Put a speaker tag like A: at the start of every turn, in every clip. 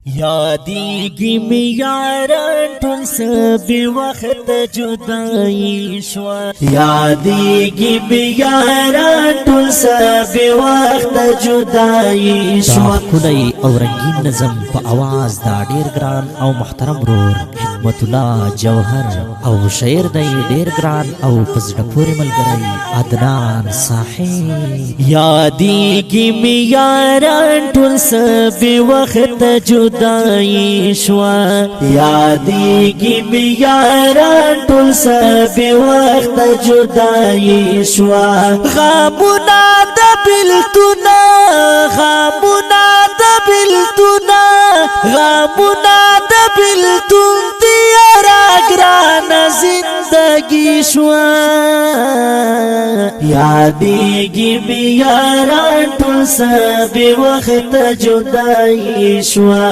A: یادیږي مې یاران ټول سبې وخت جدایي شوه یادیږي مې یاران ټول سبې وخت جدایي شوه
B: ښکلی او رنګین نظم په اواز دا ډیر ګران او محترم ورور حکمت الله جوهر او شعر دی ډیر ګران او په زړه پورې ملګری عدنان صاحب
A: یادیږي مې یاران ټول سبې وخت جدایي شوه یادیږي مې یاران ټول سبې وخت جدایي شوه غمونه د بېلتونه غمونه د بېلتونه غمونه د بېلتون تیاره ګرانه زندګي شوه یادیږي مې یاران ټول سبې وخت جدایي شوه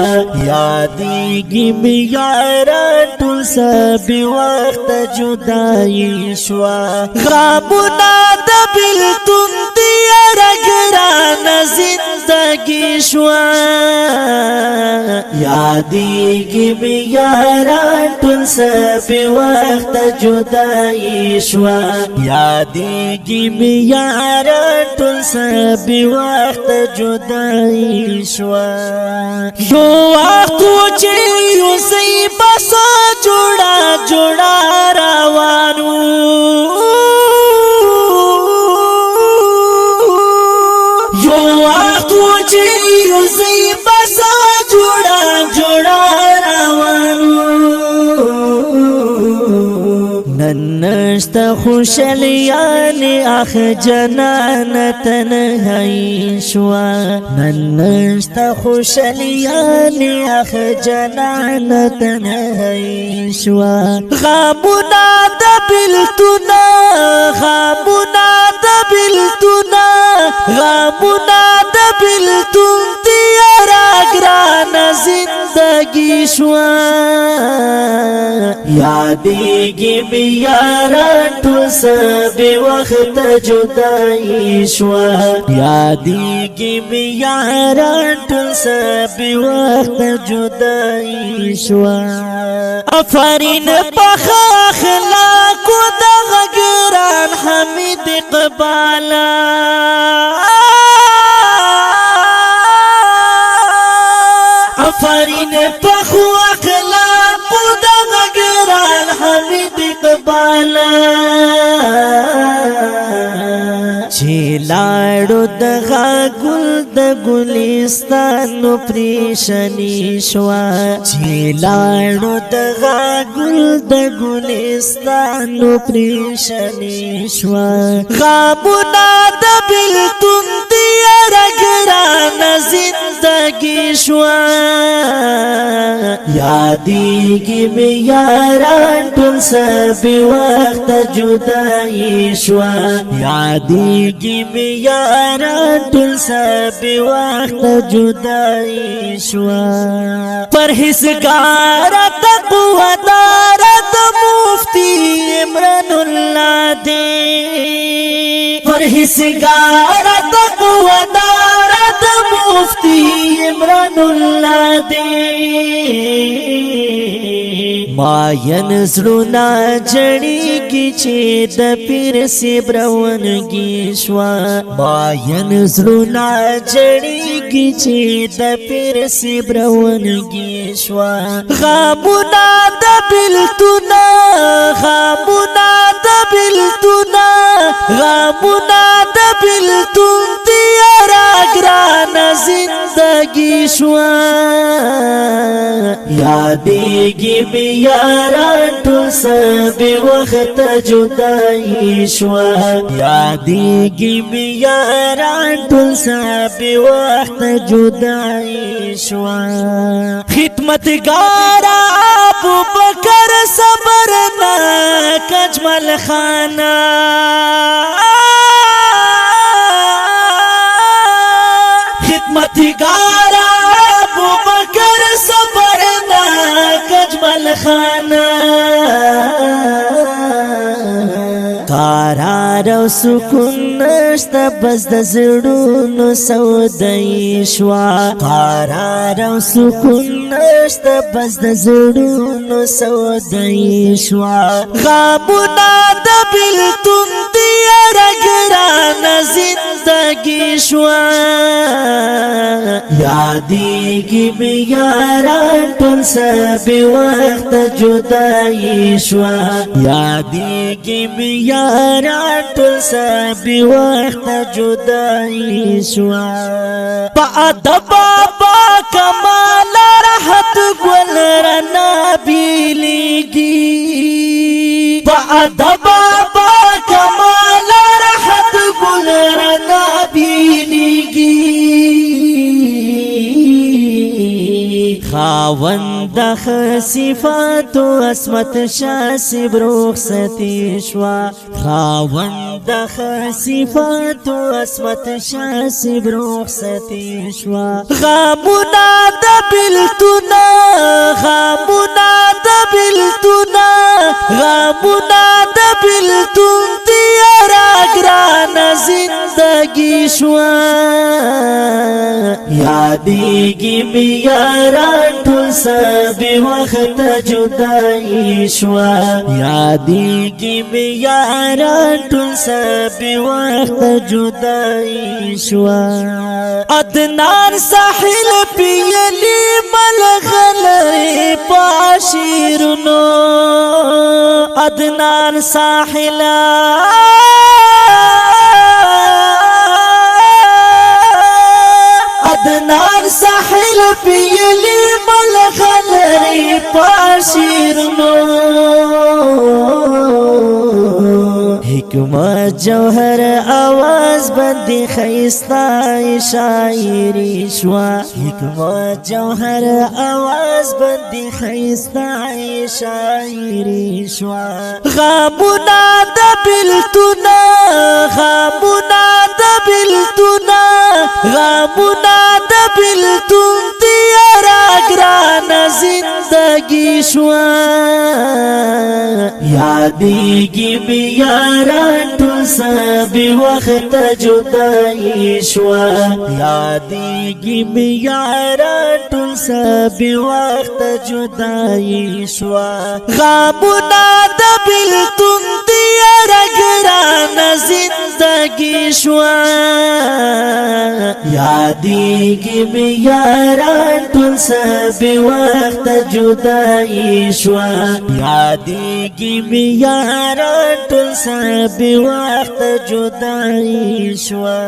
A: یادیږي مې یاران ټول سبې وخت جدایي شوه غمونه د بېلتون تیاره ګرانه زندګي شوه یادیږي مې یاران ټول سبې وخت جدایي شوه یادیږي مې یاران ټول سبې وخت جدایي شوه یو وخت و چې یوسئ بسا جوړه جوړه روان وو یو وخت و چې یوسئ بسا جوړه جوړه روان وو نن نشته خوشالیانې اخ جنان تنهایی شوه نن نشته خوشالیانې اخ جنان تنهایی شوه غمونه د بېلتونه غمونه د بېلتونه غمونه د بېلتون تیاره ګرانه زندګي شوه یادیږي مې یاران ټول سبې وخت جدایي شوه یادیږي مې یاران ټول سبې وخت جدایي شوه افرین په ښه اخلاقو دغه ګران حمید اقباله افرین په ښو اخلاقو دغه ګران حمید اقباله چې لاړو دغه ګل د ګلستانو پریشاني شوه چې لاړو دغه ګل د ګلستانو پریشاني شوه غمونه د بېلتون تیاره ګرانه زندګي شوه یادیږي مې یاران ټول سبې وخت جدایي شوه یادیږي مې یاران ټول سبې وخت جدایي شوه پرهیزګاره تقواداره د مفتي عمران الله دی پرهیزګاره تقواداره د مفتي عمران الله دی ماین زړونه جړېږي چې د پیر صاحب روانګي شوه ماین زړونه جړېږي چې د پیر صاحب روانګي شوه غمونه د بېلتونه غمونه د بېلتونه غمونه د بېلتون تیاره ګرانه زندګي شوه یادیږي مې یاران ټول سبې وخت جدایي شوه یادیږي مې یاران ټول سبې وخت جدایي شوه خدمتګاره ابوبکر صبرناک اجمل خانه خدمتګاره ابوبکر صبرناک اجمل خانه قرار او سکون نشتا بس د زړونو سودای شوا قرار او سکون نشتا بس د زړونو سودای شوا غمونه د بیلتون تیاره ګرانه زندگی شوا یادیږي مې یاران ټول سبې وخت جدایي شوا یادیږي مې یاران ټول سبې وخت جدایي شوا په ادب با کمال راحت ګل رڼا بیلیږي په ادب با کمال راحت ګل رڼا بیلیږي خاوند صفات اسمت شاسب رخصتی شوا خاوند صفات اسمت شاسب رخصتی شوا غمونا د بیلتونا غمونا د بیلتونا غمونا د بیلتون تیارا ګران زندگی شوا یادیږي مې یاران ټول سبې وخت جدایي شوا یادیږي مې یاران ټول سبې وخت جدایي شوا عدنان ساحل پیلی ملغلرې پاشیرونو عدنان ساحل عدنان ساحل پیلی ملغلرې پاشیرونو حکمت جوهر آواز بندی خیستا شاعری شوا حکمت جوهر آواز بندی خیستا شاعری شوا غمونا د بیلتونا غمونا د بیلتونا غمونا د بیلتون تیارا ګران زندگی شوا یادیږي مې یاران ټول سبې وخت جدایي شوا یادیږي مې یاران ټول سبې وخت جدایي شوا غمونا د بیلتون تیاره ګران زندگی شوا یادیږي مې یاران ټول سبې وخت جدایي شوا یادیږي مې یاران ټول سبې وخت جدایي شوا